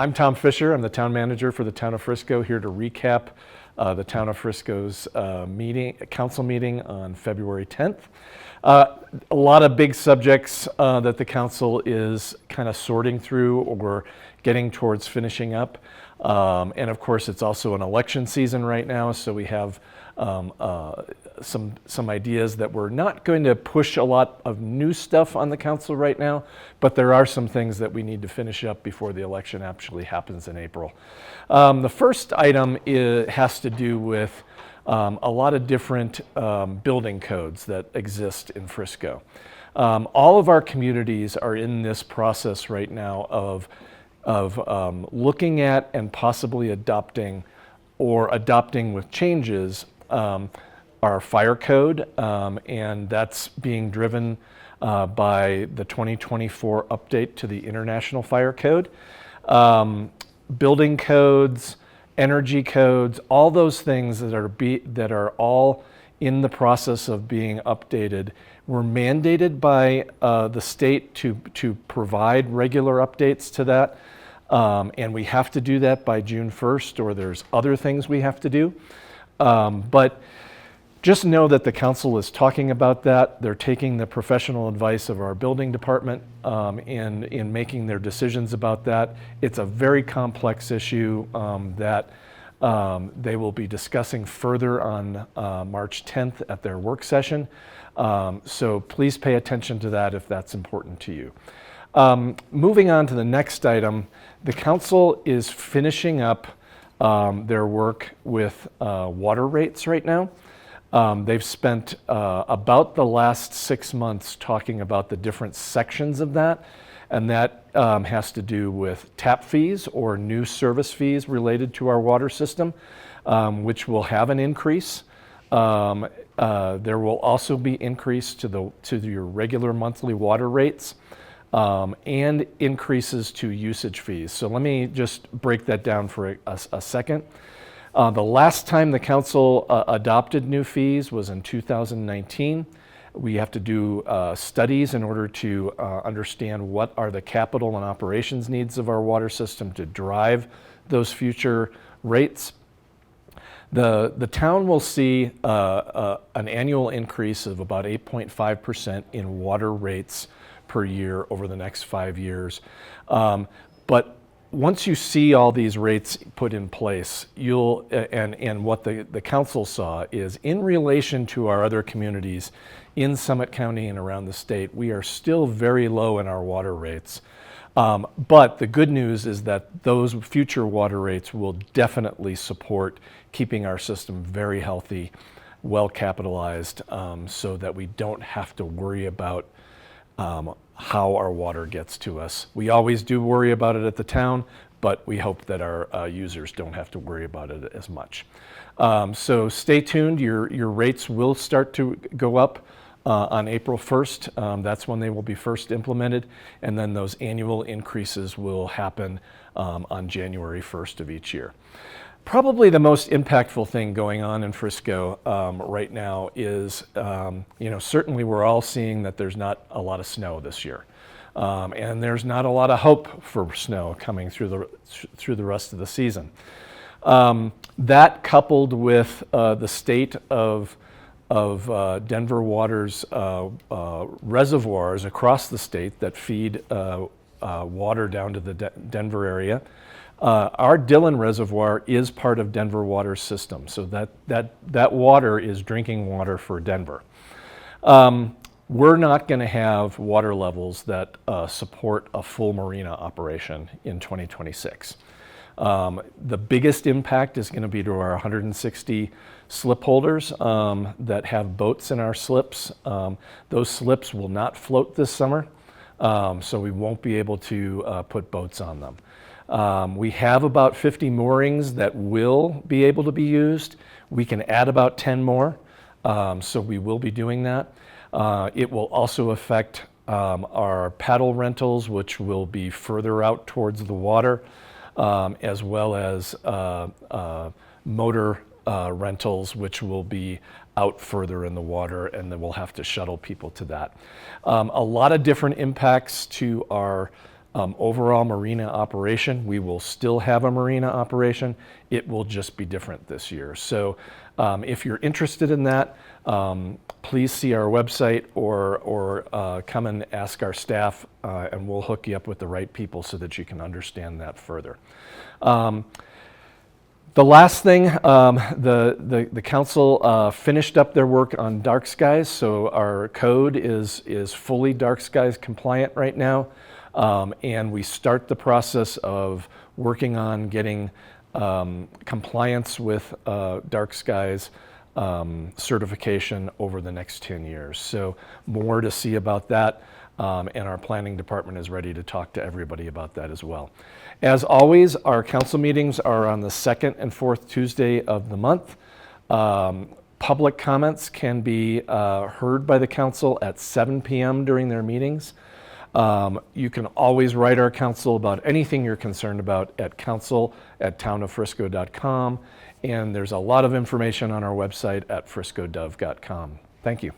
I'm Tom Fisher. I'm the town manager for the town of Frisco, here to recap the town of Frisco's council meeting on February 10th. A lot of big subjects that the council is kind of sorting through or getting towards finishing up. And of course, it's also an election season right now, so we have some ideas that we're not going to push a lot of new stuff on the council right now, but there are some things that we need to finish up before the election actually happens in April. The first item has to do with a lot of different building codes that exist in Frisco. All of our communities are in this process right now of looking at and possibly adopting with changes our fire code, and that's being driven by the 2024 update to the International Fire Code. Building codes, energy codes, all those things that are all in the process of being updated were mandated by the state to provide regular updates to that. And we have to do that by June 1st, or there's other things we have to do. But just know that the council is talking about that. They're taking the professional advice of our building department in making their decisions about that. It's a very complex issue that they will be discussing further on March 10th at their work session. So please pay attention to that if that's important to you. Moving on to the next item, the council is finishing up their work with water rates right now. They've spent about the last 6 months talking about the different sections of that, and that has to do with tap fees or new service fees related to our water system, which will have an increase. There will also be increase to your regular monthly water rates, and increases to usage fees. So let me just break that down for a second. The last time the council adopted new fees was in 2019. We have to do studies in order to understand what are the capital and operations needs of our water system to drive those future rates. The town will see an annual increase of about 8.5% in water rates per year over the next 5 years. But once you see all these rates put in place, and what the council saw is, in relation to our other communities in Summit County and around the state, we are still very low in our water rates. But the good news is that those future water rates will definitely support keeping our system very healthy, well capitalized, so that we don't have to worry about how our water gets to us. We always do worry about it at the town, but we hope that our users don't have to worry about it as much. So stay tuned. Your rates will start to go up on April 1st. That's when they will be first implemented, and then those annual increases will happen on January 1st of each year. Probably the most impactful thing going on in Frisco right now is, certainly we're all seeing that there's not a lot of snow this year. And there's not a lot of hope for snow coming through the rest of the season. That, coupled with the state of Denver Water's reservoirs across the state that feed water down to the Denver area. Our Dillon Reservoir is part of Denver Water's system, so that water is drinking water for Denver. We're not going to have water levels that support a full marina operation in 2026. The biggest impact is going to be to our 160 slip holders that have boats in our slips. Those slips will not float this summer, so we won't be able to put boats on them. We have about 50 moorings that will be able to be used. We can add about 10 more, so we will be doing that. It will also affect our paddle rentals, which will be further out towards the water, as well as motor rentals, which will be out further in the water, and then we'll have to shuttle people to that. A lot of different impacts to our overall marina operation. We will still have a marina operation. It will just be different this year. So if you're interested in that, please see our website or come and ask our staff, and we'll hook you up with the right people so that you can understand that further. The last thing, the council finished up their work on dark skies, so our code is fully dark skies compliant right now, and we start the process of working on getting compliance with dark skies certification over the next 10 years. So more to see about that, and our planning department is ready to talk to everybody about that as well. As always, our council meetings are on the second and fourth Tuesday of the month. Public comments can be heard by the council at 7 p.m. during their meetings. You can always write our council about anything you're concerned about at council@townoffrisco.com, and there's a lot of information on our website at friscodov.com. Thank you.